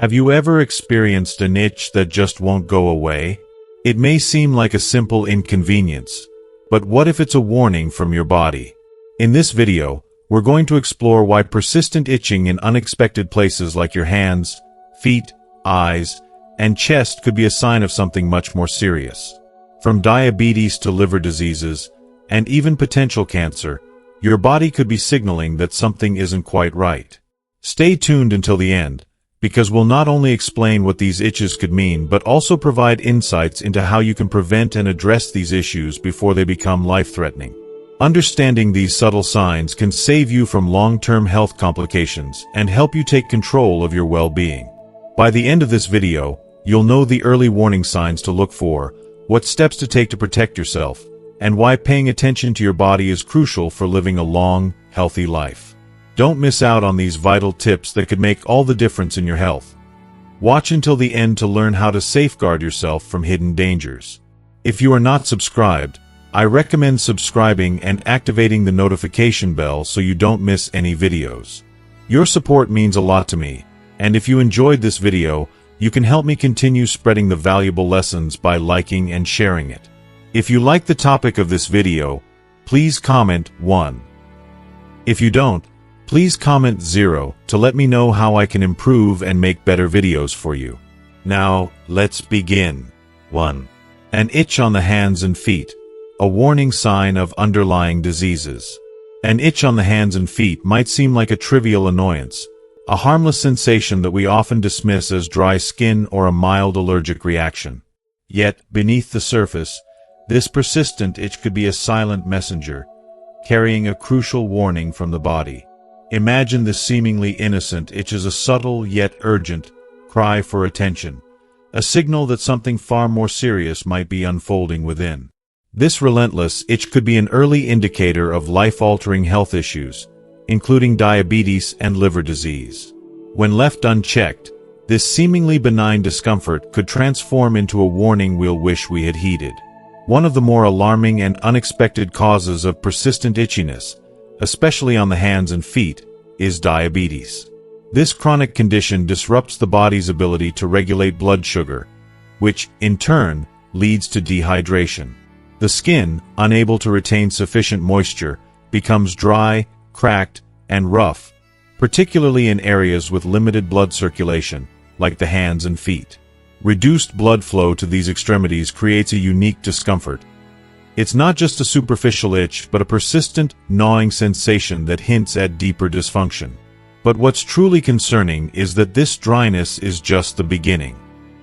Have you ever experienced an itch that just won't go away? It may seem like a simple inconvenience, but what if it's a warning from your body? In this video, we're going to explore why persistent itching in unexpected places like your hands, feet, eyes, and chest could be a sign of something much more serious. From diabetes to liver diseases, and even potential cancer, your body could be signaling that something isn't quite right. Stay tuned until the end, because we'll not only explain what these itches could mean but also provide insights into how you can prevent and address these issues before they become life-threatening. Understanding these subtle signs can save you from long-term health complications and help you take control of your well-being. By the end of this video, you'll know the early warning signs to look for, what steps to take to protect yourself, and why paying attention to your body is crucial for living a long, healthy life. Don't miss out on these vital tips that could make all the difference in your health. Watch until the end to learn how to safeguard yourself from hidden dangers. If you are not subscribed, I recommend subscribing and activating the notification bell so you don't miss any videos. Your support means a lot to me, and if you enjoyed this video, you can help me continue spreading the valuable lessons by liking and sharing it. If you like the topic of this video, please comment 1. If you don't, please comment 0 to let me know how I can improve and make better videos for you. Now, let's begin. 1. An itch on the hands and feet, a warning sign of underlying diseases. An itch on the hands and feet might seem like a trivial annoyance, a harmless sensation that we often dismiss as dry skin or a mild allergic reaction. Yet, beneath the surface, this persistent itch could be a silent messenger, carrying a crucial warning from the body. Imagine this seemingly innocent itch as a subtle yet urgent cry for attention, a signal that something far more serious might be unfolding within. This relentless itch could be an early indicator of life-altering health issues, including diabetes and liver disease. When left unchecked, this seemingly benign discomfort could transform into a warning we'll wish we had heeded. One of the more alarming and unexpected causes of persistent itchiness, especially on the hands and feet, is diabetes. This chronic condition disrupts the body's ability to regulate blood sugar, which, in turn, leads to dehydration. The skin, unable to retain sufficient moisture, becomes dry, cracked, and rough, particularly in areas with limited blood circulation, like the hands and feet. Reduced blood flow to these extremities creates a unique discomfort. It's not just a superficial itch, but a persistent, gnawing sensation that hints at deeper dysfunction. But what's truly concerning is that this dryness is just the beginning.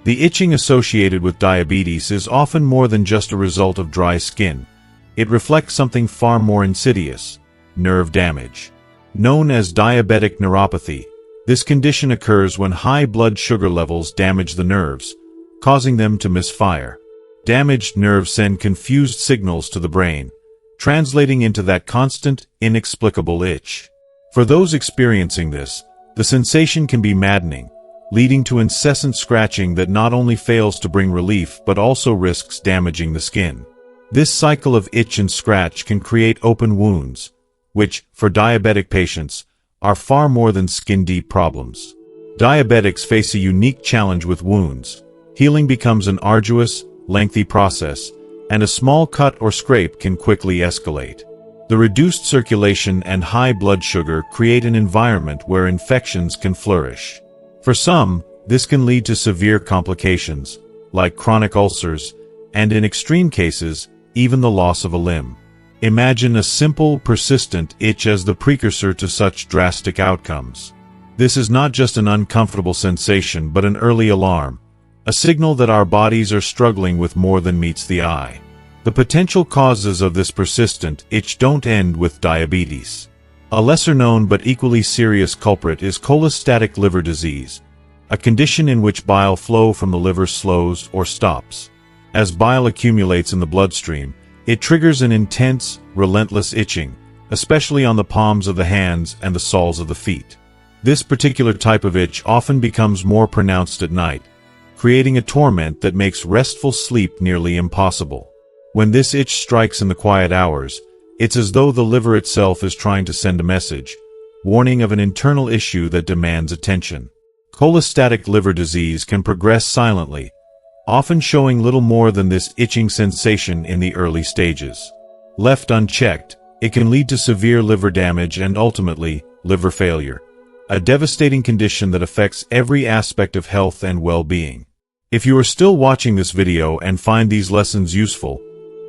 The itching associated with diabetes is often more than just a result of dry skin. It reflects something far more insidious: nerve damage. Known as diabetic neuropathy, this condition occurs when high blood sugar levels damage the nerves, causing them to misfire. Damaged nerves send confused signals to the brain, translating into that constant, inexplicable itch. For those experiencing this, the sensation can be maddening, leading to incessant scratching that not only fails to bring relief but also risks damaging the skin. This cycle of itch and scratch can create open wounds, which, for diabetic patients, are far more than skin-deep problems. Diabetics face a unique challenge with wounds. Healing becomes an arduous, lengthy process, and a small cut or scrape can quickly escalate. The reduced circulation and high blood sugar create an environment where infections can flourish. For some, this can lead to severe complications, like chronic ulcers, and in extreme cases, even the loss of a limb. Imagine a simple, persistent itch as the precursor to such drastic outcomes. This is not just an uncomfortable sensation but an early alarm, a signal that our bodies are struggling with more than meets the eye. The potential causes of this persistent itch don't end with diabetes. A lesser-known but equally serious culprit is cholestatic liver disease, a condition in which bile flow from the liver slows or stops. As bile accumulates in the bloodstream, it triggers an intense, relentless itching, especially on the palms of the hands and the soles of the feet. This particular type of itch often becomes more pronounced at night, creating a torment that makes restful sleep nearly impossible. When this itch strikes in the quiet hours, it's as though the liver itself is trying to send a message, warning of an internal issue that demands attention. Cholestatic liver disease can progress silently, often showing little more than this itching sensation in the early stages. Left unchecked, it can lead to severe liver damage and ultimately, liver failure, a devastating condition that affects every aspect of health and well-being. If you are still watching this video and find these lessons useful,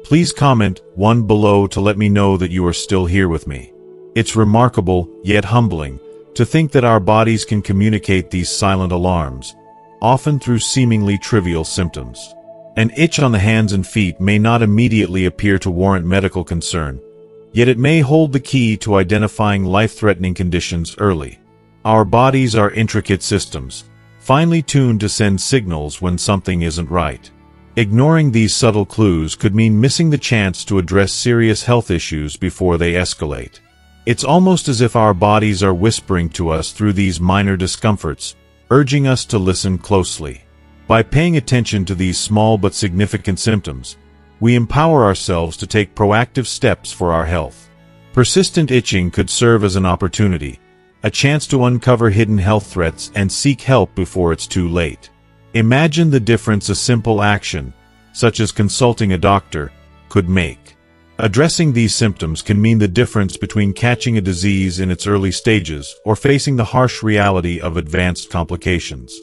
please comment 1 below to let me know that you are still here with me. It's remarkable, yet humbling, to think that our bodies can communicate these silent alarms, often through seemingly trivial symptoms. An itch on the hands and feet may not immediately appear to warrant medical concern, yet it may hold the key to identifying life-threatening conditions early. Our bodies are intricate systems, finely tuned to send signals when something isn't right. Ignoring these subtle clues could mean missing the chance to address serious health issues before they escalate. It's almost as if our bodies are whispering to us through these minor discomforts, urging us to listen closely. By paying attention to these small but significant symptoms, we empower ourselves to take proactive steps for our health. Persistent itching could serve as an opportunity, a chance to uncover hidden health threats and seek help before it's too late. Imagine the difference a simple action, such as consulting a doctor, could make. Addressing these symptoms can mean the difference between catching a disease in its early stages or facing the harsh reality of advanced complications.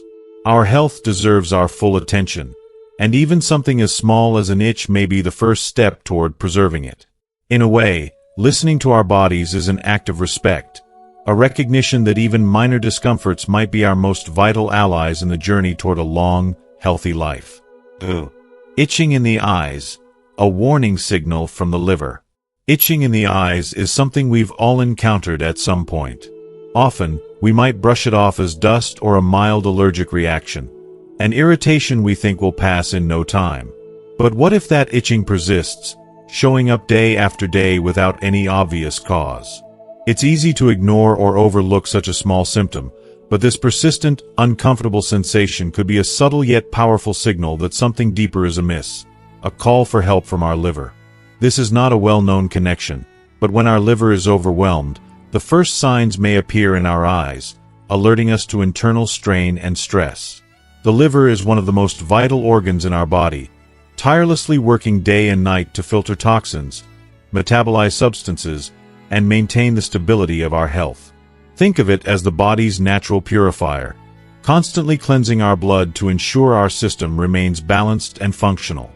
Our health deserves our full attention, and even something as small as an itch may be the first step toward preserving it. In a way, listening to our bodies is an act of respect, a recognition that even minor discomforts might be our most vital allies in the journey toward a long, healthy life. Itching in the eyes, a warning signal from the liver. Itching in the eyes is something we've all encountered at some point. Often, we might brush it off as dust or a mild allergic reaction, an irritation we think will pass in no time. But what if that itching persists, showing up day after day without any obvious cause? It's easy to ignore or overlook such a small symptom, but this persistent, uncomfortable sensation could be a subtle yet powerful signal that something deeper is amiss, a call for help from our liver. This is not a well-known connection, but when our liver is overwhelmed, the first signs may appear in our eyes, alerting us to internal strain and stress. The liver is one of the most vital organs in our body, tirelessly working day and night to filter toxins, metabolize substances, and maintain the stability of our health. Think of it as the body's natural purifier, constantly cleansing our blood to ensure our system remains balanced and functional.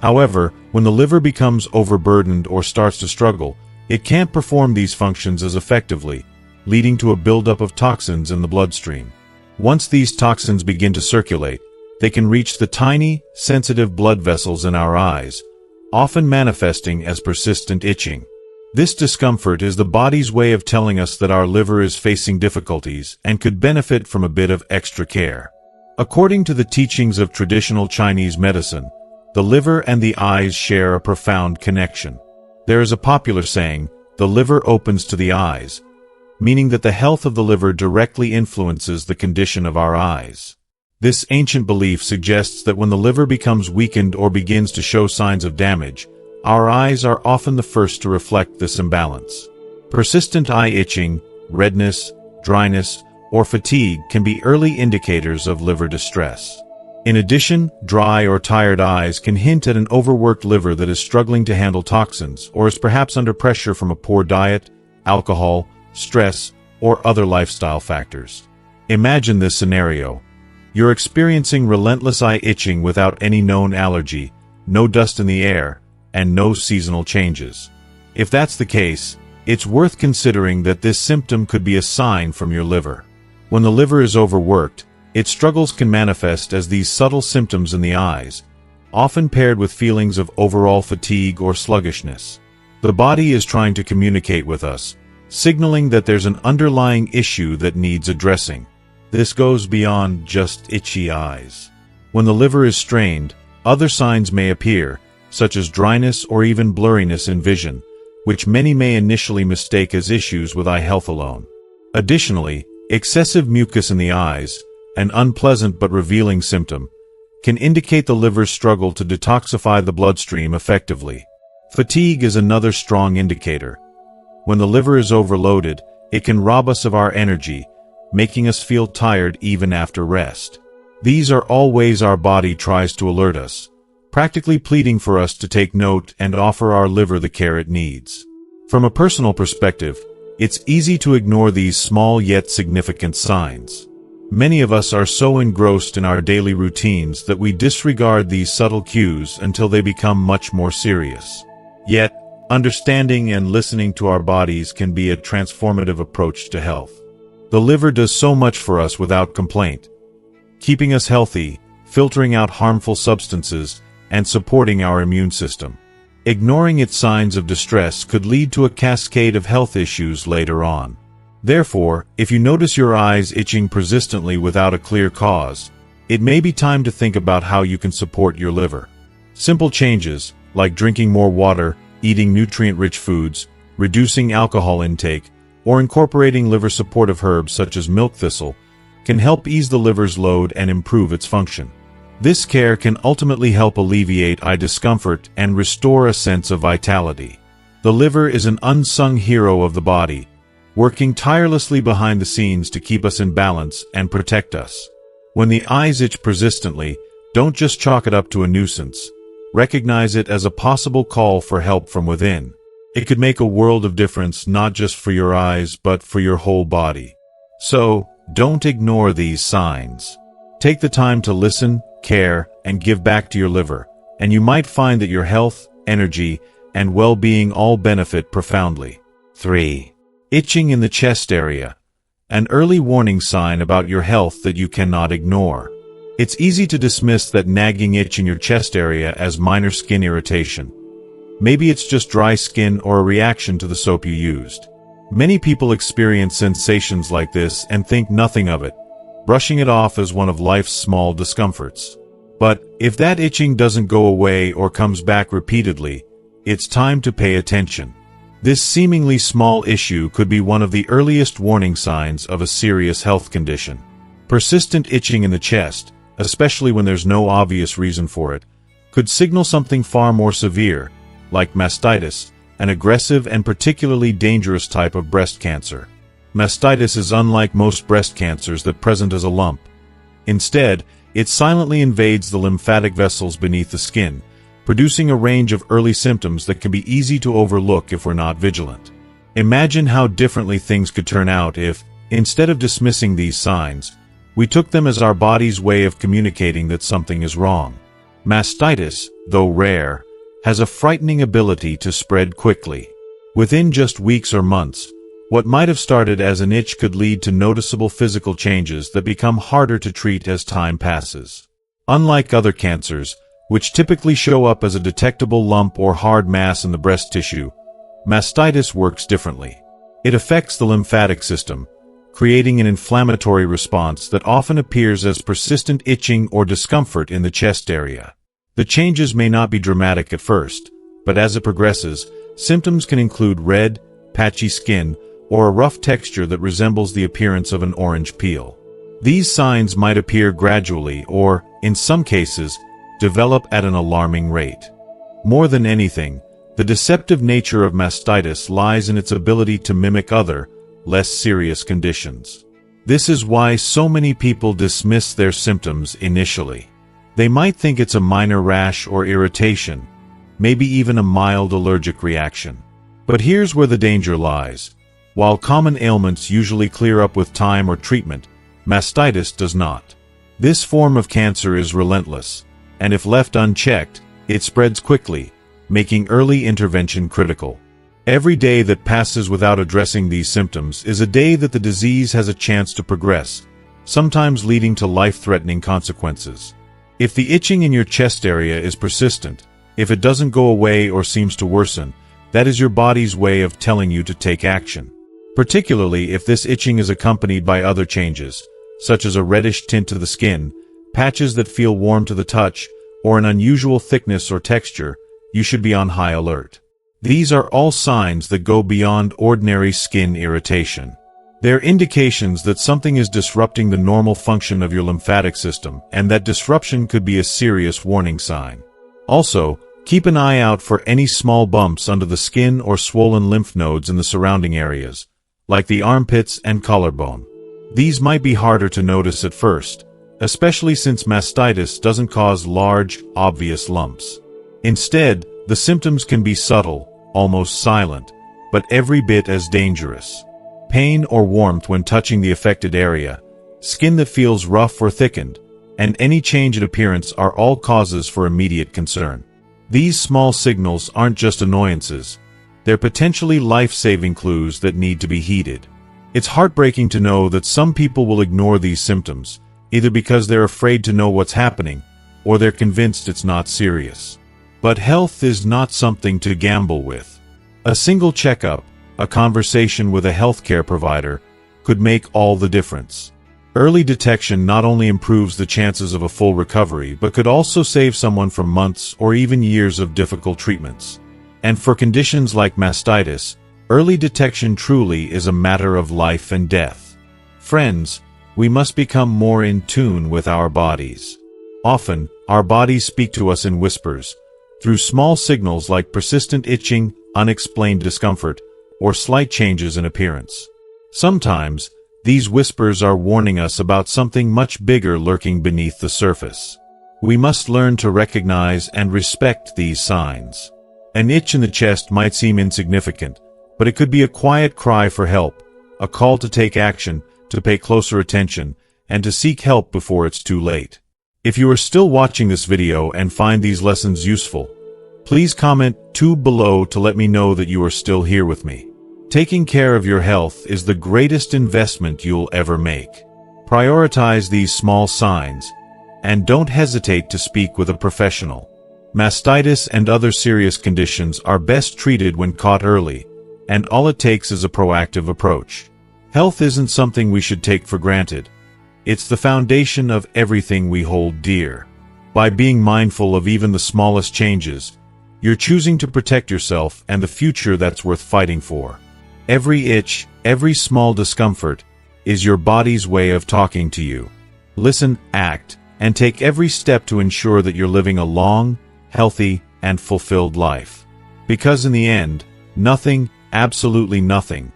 However, when the liver becomes overburdened or starts to struggle, it can't perform these functions as effectively, leading to a buildup of toxins in the bloodstream. Once these toxins begin to circulate, they can reach the tiny, sensitive blood vessels in our eyes, often manifesting as persistent itching. This discomfort is the body's way of telling us that our liver is facing difficulties and could benefit from a bit of extra care. According to the teachings of traditional Chinese medicine, the liver and the eyes share a profound connection. There is a popular saying, "The liver opens to the eyes," meaning that the health of the liver directly influences the condition of our eyes. This ancient belief suggests that when the liver becomes weakened or begins to show signs of damage, our eyes are often the first to reflect this imbalance. Persistent eye itching, redness, dryness, or fatigue can be early indicators of liver distress. In addition, dry or tired eyes can hint at an overworked liver that is struggling to handle toxins or is perhaps under pressure from a poor diet, alcohol, stress, or other lifestyle factors. Imagine this scenario. You're experiencing relentless eye itching without any known allergy, no dust in the air, and no seasonal changes. If that's the case, it's worth considering that this symptom could be a sign from your liver. When the liver is overworked, its struggles can manifest as these subtle symptoms in the eyes, often paired with feelings of overall fatigue or sluggishness. The body is trying to communicate with us, signaling that there's an underlying issue that needs addressing. This goes beyond just itchy eyes. When the liver is strained, other signs may appear, such as dryness or even blurriness in vision, which many may initially mistake as issues with eye health alone. Additionally, excessive mucus in the eyes, an unpleasant but revealing symptom, can indicate the liver's struggle to detoxify the bloodstream effectively. Fatigue is another strong indicator. When the liver is overloaded, it can rob us of our energy, making us feel tired even after rest. These are all ways our body tries to alert us, practically pleading for us to take note and offer our liver the care it needs. From a personal perspective, it's easy to ignore these small yet significant signs. Many of us are so engrossed in our daily routines that we disregard these subtle cues until they become much more serious. Yet, understanding and listening to our bodies can be a transformative approach to health. The liver does so much for us without complaint, keeping us healthy, filtering out harmful substances, and supporting our immune system. Ignoring its signs of distress could lead to a cascade of health issues later on. Therefore, if you notice your eyes itching persistently without a clear cause, it may be time to think about how you can support your liver. Simple changes, like drinking more water, eating nutrient-rich foods, reducing alcohol intake, or incorporating liver-supportive herbs such as milk thistle, can help ease the liver's load and improve its function. This care can ultimately help alleviate eye discomfort and restore a sense of vitality. The liver is an unsung hero of the body, working tirelessly behind the scenes to keep us in balance and protect us. When the eyes itch persistently, don't just chalk it up to a nuisance. Recognize it as a possible call for help from within. It could make a world of difference not just for your eyes but for your whole body. So, don't ignore these signs. Take the time to listen, care, and give back to your liver, and you might find that your health, energy, and well-being all benefit profoundly. 3. Itching in the chest area. An early warning sign about your health that you cannot ignore. It's easy to dismiss that nagging itch in your chest area as minor skin irritation. Maybe it's just dry skin or a reaction to the soap you used. Many people experience sensations like this and think nothing of it, brushing it off as one of life's small discomforts. But if that itching doesn't go away or comes back repeatedly, it's time to pay attention. This seemingly small issue could be one of the earliest warning signs of a serious health condition. Persistent itching in the chest, especially when there's no obvious reason for it, could signal something far more severe, like mastitis, an aggressive and particularly dangerous type of breast cancer. Mastitis is unlike most breast cancers that present as a lump. Instead, it silently invades the lymphatic vessels beneath the skin, producing a range of early symptoms that can be easy to overlook if we're not vigilant. Imagine how differently things could turn out if, instead of dismissing these signs, we took them as our body's way of communicating that something is wrong. Mastitis, though rare, has a frightening ability to spread quickly. Within just weeks or months, what might have started as an itch could lead to noticeable physical changes that become harder to treat as time passes. Unlike other cancers, which typically show up as a detectable lump or hard mass in the breast tissue, mastitis works differently. It affects the lymphatic system, creating an inflammatory response that often appears as persistent itching or discomfort in the chest area. The changes may not be dramatic at first, but as it progresses, symptoms can include red, patchy skin, or a rough texture that resembles the appearance of an orange peel. These signs might appear gradually or, in some cases, develop at an alarming rate. More than anything, the deceptive nature of mastitis lies in its ability to mimic other, less serious conditions. This is why so many people dismiss their symptoms initially. They might think it's a minor rash or irritation, maybe even a mild allergic reaction. But here's where the danger lies. While common ailments usually clear up with time or treatment, mastitis does not. This form of cancer is relentless, and if left unchecked, it spreads quickly, making early intervention critical. Every day that passes without addressing these symptoms is a day that the disease has a chance to progress, sometimes leading to life-threatening consequences. If the itching in your chest area is persistent, if it doesn't go away or seems to worsen, that is your body's way of telling you to take action. Particularly if this itching is accompanied by other changes, such as a reddish tint to the skin, patches that feel warm to the touch, or an unusual thickness or texture, you should be on high alert. These are all signs that go beyond ordinary skin irritation. They're indications that something is disrupting the normal function of your lymphatic system, and that disruption could be a serious warning sign. Also, keep an eye out for any small bumps under the skin or swollen lymph nodes in the surrounding areas, like the armpits and collarbone. These might be harder to notice at first, especially since mastitis doesn't cause large, obvious lumps. Instead, the symptoms can be subtle, almost silent, but every bit as dangerous. Pain or warmth when touching the affected area, skin that feels rough or thickened, and any change in appearance are all causes for immediate concern. These small signals aren't just annoyances. They're potentially life-saving clues that need to be heeded. It's heartbreaking to know that some people will ignore these symptoms, either because they're afraid to know what's happening, or they're convinced it's not serious. But health is not something to gamble with. A single checkup, a conversation with a healthcare provider, could make all the difference. Early detection not only improves the chances of a full recovery but could also save someone from months or even years of difficult treatments. And for conditions like mastitis, early detection truly is a matter of life and death. Friends, we must become more in tune with our bodies. Often, our bodies speak to us in whispers, through small signals like persistent itching, unexplained discomfort, or slight changes in appearance. Sometimes, these whispers are warning us about something much bigger lurking beneath the surface. We must learn to recognize and respect these signs. An itch in the chest might seem insignificant, but it could be a quiet cry for help, a call to take action, to pay closer attention, and to seek help before it's too late. If you are still watching this video and find these lessons useful, please comment 2 below to let me know that you are still here with me. Taking care of your health is the greatest investment you'll ever make. Prioritize these small signs, and don't hesitate to speak with a professional. Mastitis and other serious conditions are best treated when caught early, and all it takes is a proactive approach. Health isn't something we should take for granted. It's the foundation of everything we hold dear. By being mindful of even the smallest changes, you're choosing to protect yourself and the future that's worth fighting for. Every itch, every small discomfort, is your body's way of talking to you. Listen, act, and take every step to ensure that you're living a long, healthy, and fulfilled life. Because in the end, nothing, absolutely nothing,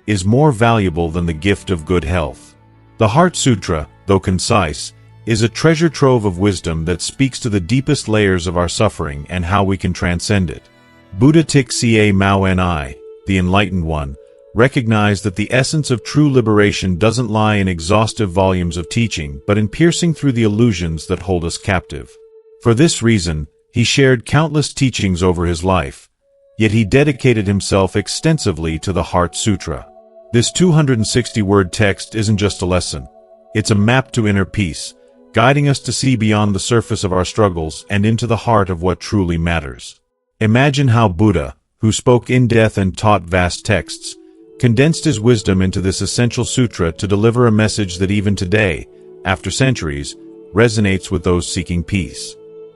is more valuable than the gift of good health. The Heart Sutra, though concise, is a treasure trove of wisdom that speaks to the deepest layers of our suffering and how we can transcend it. Buddha Tikca Mao Ni, the Enlightened One, recognized that the essence of true liberation doesn't lie in exhaustive volumes of teaching but in piercing through the illusions that hold us captive. For this reason, he shared countless teachings over his life, yet he dedicated himself extensively to the Heart Sutra. This 260-word text isn't just a lesson. It's a map to inner peace, guiding us to see beyond the surface of our struggles and into the heart of what truly matters. Imagine how Buddha, who spoke in depth and taught vast texts, condensed his wisdom into this essential sutra to deliver a message that even today, after centuries, resonates with those seeking peace.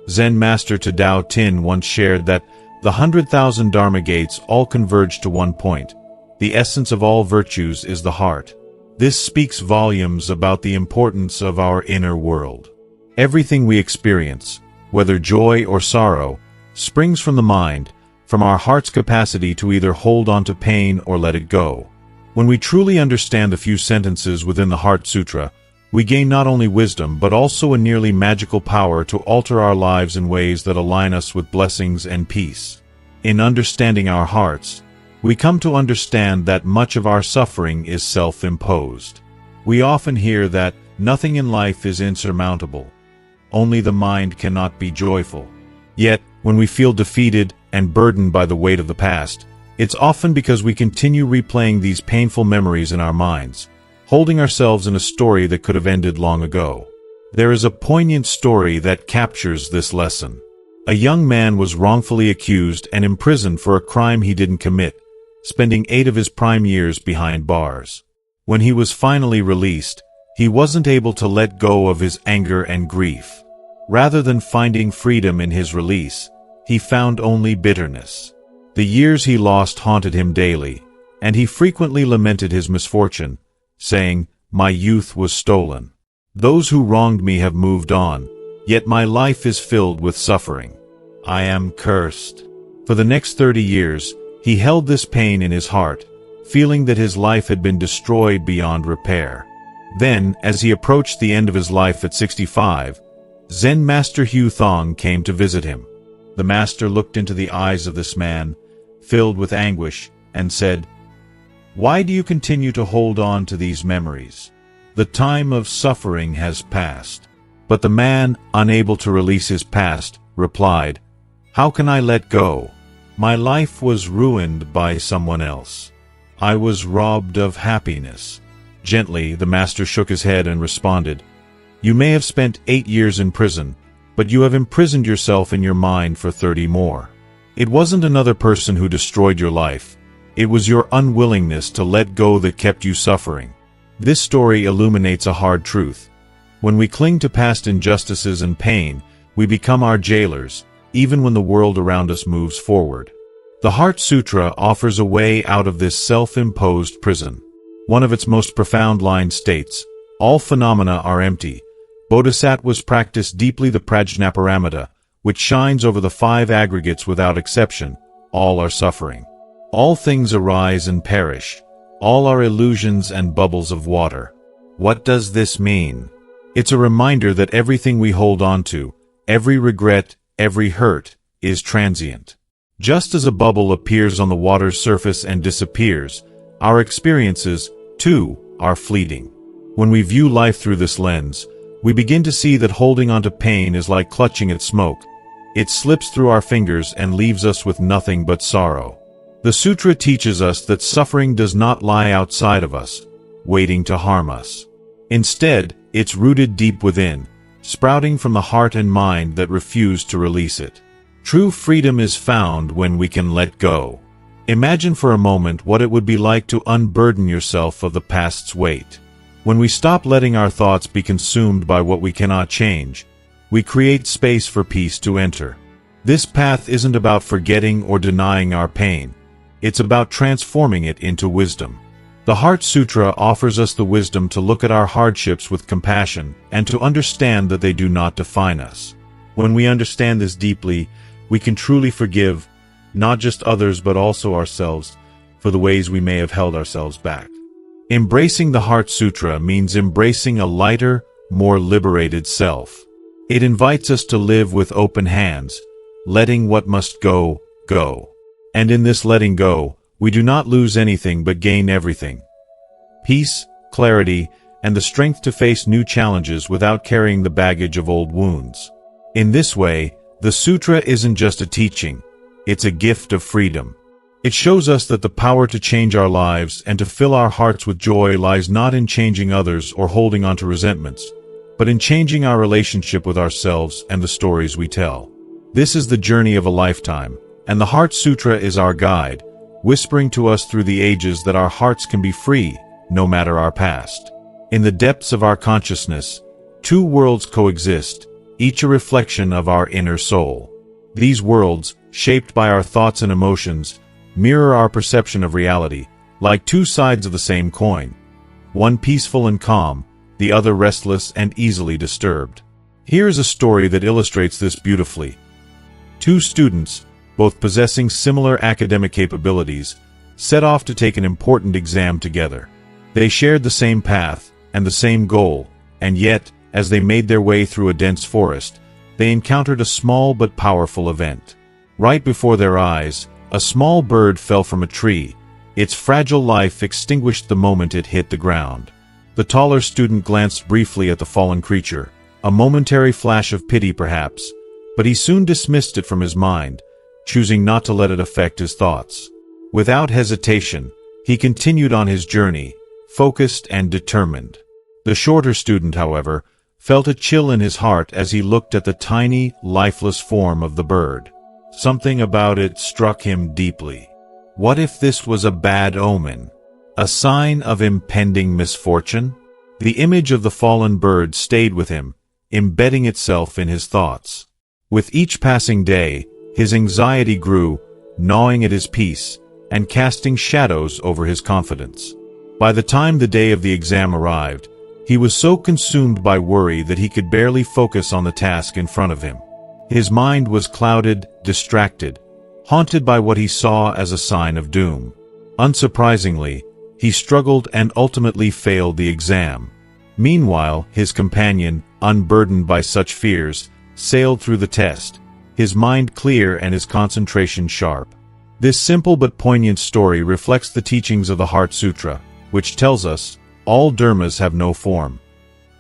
Zen master Tao Tin once shared that the 100,000 Dharma gates all converge to one point. The essence of all virtues is the heart. This speaks volumes about the importance of our inner world. Everything we experience, whether joy or sorrow, springs from the mind, from our heart's capacity to either hold on to pain or let it go. When we truly understand the few sentences within the Heart Sutra, we gain not only wisdom but also a nearly magical power to alter our lives in ways that align us with blessings and peace. In understanding our hearts, we come to understand that much of our suffering is self-imposed. We often hear that nothing in life is insurmountable. Only the mind cannot be joyful. Yet, when we feel defeated and burdened by the weight of the past, it's often because we continue replaying these painful memories in our minds, holding ourselves in a story that could have ended long ago. There is a poignant story that captures this lesson. A young man was wrongfully accused and imprisoned for a crime he didn't commit, spending 8 of his prime years behind bars. When he was finally released, he wasn't able to let go of his anger and grief. Rather than finding freedom in his release, he found only bitterness. The years he lost haunted him daily, and he frequently lamented his misfortune, saying, "My youth was stolen. Those who wronged me have moved on, yet my life is filled with suffering. I am cursed." For the next 30 years, he held this pain in his heart, feeling that his life had been destroyed beyond repair. Then, as he approached the end of his life at 65, Zen Master Hu Thong came to visit him. The master looked into the eyes of this man, filled with anguish, and said, "Why do you continue to hold on to these memories? The time of suffering has passed." But the man, unable to release his past, replied, "How can I let go? My life was ruined by someone else. I was robbed of happiness." Gently, the master shook his head and responded, "You may have spent 8 years in prison, but you have imprisoned yourself in your mind for 30 more. It wasn't another person who destroyed your life. It was your unwillingness to let go that kept you suffering." This story illuminates a hard truth. When we cling to past injustices and pain, we become our jailers, even when the world around us moves forward. The Heart Sutra offers a way out of this self-imposed prison. One of its most profound lines states, "All phenomena are empty. Bodhisattvas practice deeply the prajnaparamita, which shines over the 5 aggregates without exception. All are suffering. All things arise and perish. All are illusions and bubbles of water." What does this mean? It's a reminder that everything we hold on to, every regret, every hurt, is transient. Just as a bubble appears on the water's surface and disappears, our experiences, too, are fleeting. When we view life through this lens, we begin to see that holding onto pain is like clutching at smoke. It slips through our fingers and leaves us with nothing but sorrow. The sutra teaches us that suffering does not lie outside of us, waiting to harm us. Instead, it's rooted deep within, sprouting from the heart and mind that refuse to release it. True freedom is found when we can let go. Imagine for a moment what it would be like to unburden yourself of the past's weight. When we stop letting our thoughts be consumed by what we cannot change, we create space for peace to enter. This path isn't about forgetting or denying our pain. It's about transforming it into wisdom. The Heart Sutra offers us the wisdom to look at our hardships with compassion and to understand that they do not define us. When we understand this deeply, we can truly forgive, not just others but also ourselves, for the ways we may have held ourselves back. Embracing the Heart Sutra means embracing a lighter, more liberated self. It invites us to live with open hands, letting what must go, go. And in this letting go, we do not lose anything but gain everything. Peace, clarity, and the strength to face new challenges without carrying the baggage of old wounds. In this way, the sutra isn't just a teaching, it's a gift of freedom. It shows us that the power to change our lives and to fill our hearts with joy lies not in changing others or holding on to resentments, but in changing our relationship with ourselves and the stories we tell. This is the journey of a lifetime, and the Heart Sutra is our guide, whispering to us through the ages that our hearts can be free, no matter our past. In the depths of our consciousness, 2 worlds coexist, each a reflection of our inner soul. These worlds, shaped by our thoughts and emotions, mirror our perception of reality, like 2 sides of the same coin, one peaceful and calm, the other restless and easily disturbed. Here is a story that illustrates this beautifully. 2 students, both possessing similar academic capabilities, set off to take an important exam together. They shared the same path and the same goal, and yet, as they made their way through a dense forest, they encountered a small but powerful event. Right before their eyes, a small bird fell from a tree. Its fragile life extinguished the moment it hit the ground. The taller student glanced briefly at the fallen creature, a momentary flash of pity perhaps, but he soon dismissed it from his mind, choosing not to let it affect his thoughts. Without hesitation, he continued on his journey, focused and determined. The shorter student, however, felt a chill in his heart as he looked at the tiny, lifeless form of the bird. Something about it struck him deeply. What if this was a bad omen? A sign of impending misfortune? The image of the fallen bird stayed with him, embedding itself in his thoughts. With each passing day, his anxiety grew, gnawing at his peace, and casting shadows over his confidence. By the time the day of the exam arrived, he was so consumed by worry that he could barely focus on the task in front of him. His mind was clouded, distracted, haunted by what he saw as a sign of doom. Unsurprisingly, he struggled and ultimately failed the exam. Meanwhile, his companion, unburdened by such fears, sailed through the test, his mind clear and his concentration sharp. This simple but poignant story reflects the teachings of the Heart Sutra, which tells us, all dharmas have no form.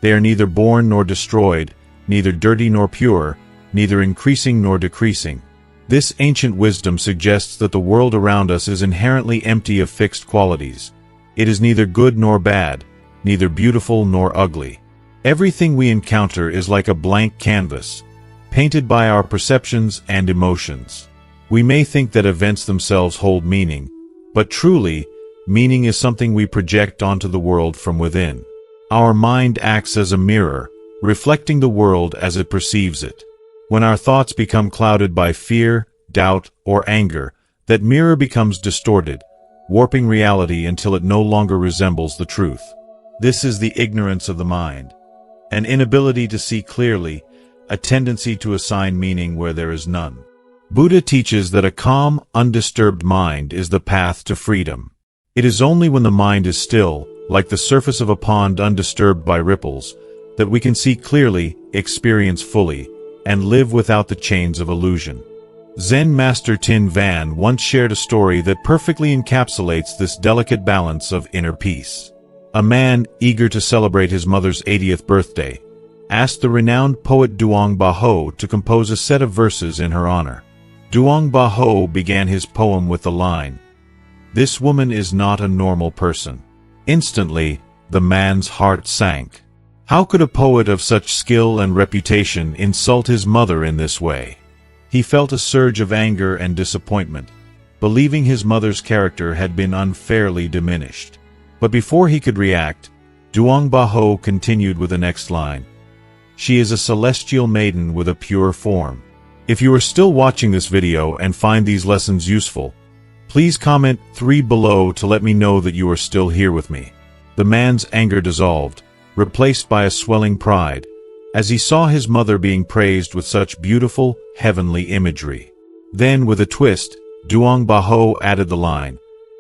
They are neither born nor destroyed, neither dirty nor pure, neither increasing nor decreasing. This ancient wisdom suggests that the world around us is inherently empty of fixed qualities. It is neither good nor bad, neither beautiful nor ugly. Everything we encounter is like a blank canvas, painted by our perceptions and emotions. We may think that events themselves hold meaning, but truly, meaning is something we project onto the world from within. Our mind acts as a mirror, reflecting the world as it perceives it. When our thoughts become clouded by fear, doubt, or anger, that mirror becomes distorted, warping reality until it no longer resembles the truth. This is the ignorance of the mind, an inability to see clearly, a tendency to assign meaning where there is none. Buddha teaches that a calm, undisturbed mind is the path to freedom. It is only when the mind is still, like the surface of a pond undisturbed by ripples, that we can see clearly, experience fully, and live without the chains of illusion. Zen master Tin Van once shared a story that perfectly encapsulates this delicate balance of inner peace. A man, eager to celebrate his mother's 80th birthday, asked the renowned poet Duong Baho to compose a set of verses in her honor. Duong Baho began his poem with the line, "This woman is not a normal person." Instantly, the man's heart sank. How could a poet of such skill and reputation insult his mother in this way? He felt a surge of anger and disappointment, believing his mother's character had been unfairly diminished. But before he could react, Duong Baho continued with the next line, "She is a celestial maiden with a pure form." If you are still watching this video and find these lessons useful, please comment 3 below to let me know that you are still here with me. The man's anger dissolved, replaced by a swelling pride, as he saw his mother being praised with such beautiful, heavenly imagery. Then, with a twist, Duong Baho added the line,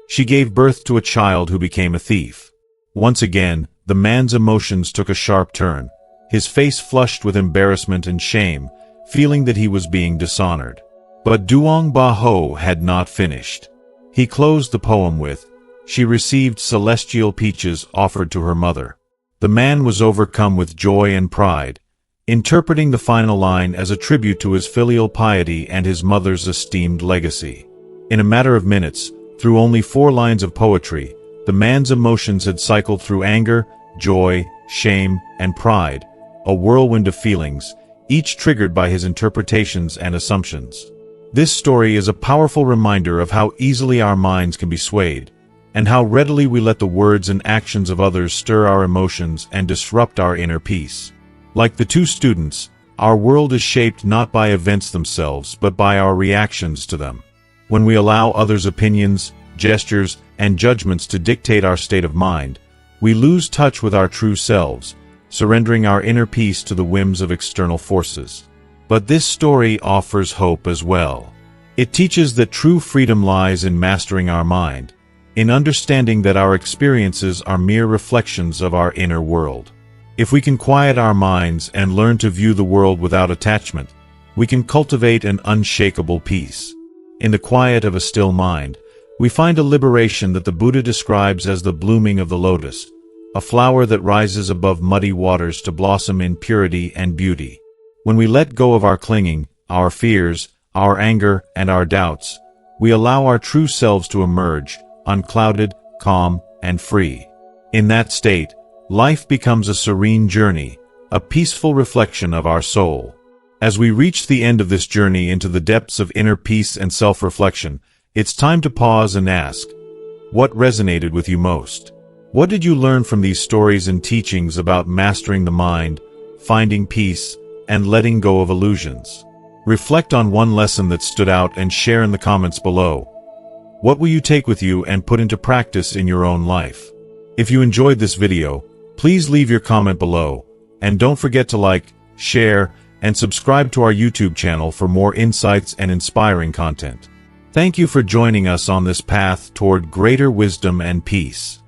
"She gave birth to a child who became a thief." Once again, the man's emotions took a sharp turn, his face flushed with embarrassment and shame, feeling that he was being dishonored. But Duong Baho had not finished. He closed the poem with, "She received celestial peaches offered to her mother." The man was overcome with joy and pride, interpreting the final line as a tribute to his filial piety and his mother's esteemed legacy. In a matter of minutes, through only 4 lines of poetry, the man's emotions had cycled through anger, joy, shame, and pride, a whirlwind of feelings, each triggered by his interpretations and assumptions. This story is a powerful reminder of how easily our minds can be swayed, and how readily we let the words and actions of others stir our emotions and disrupt our inner peace. Like the 2 students, our world is shaped not by events themselves but by our reactions to them. When we allow others' opinions, gestures, and judgments to dictate our state of mind, we lose touch with our true selves, surrendering our inner peace to the whims of external forces. But this story offers hope as well. It teaches that true freedom lies in mastering our mind, in understanding that our experiences are mere reflections of our inner world. If we can quiet our minds and learn to view the world without attachment, we can cultivate an unshakable peace. In the quiet of a still mind, we find a liberation that the Buddha describes as the blooming of the lotus, a flower that rises above muddy waters to blossom in purity and beauty. When we let go of our clinging, our fears, our anger, and our doubts, we allow our true selves to emerge, unclouded, calm, and free. In that state, life becomes a serene journey, a peaceful reflection of our soul. As we reach the end of this journey into the depths of inner peace and self-reflection, it's time to pause and ask, what resonated with you most? What did you learn from these stories and teachings about mastering the mind, finding peace, and letting go of illusions? Reflect on one lesson that stood out and share in the comments below. What will you take with you and put into practice in your own life? If you enjoyed this video, please leave your comment below, and don't forget to like, share, and subscribe to our YouTube channel for more insights and inspiring content. Thank you for joining us on this path toward greater wisdom and peace.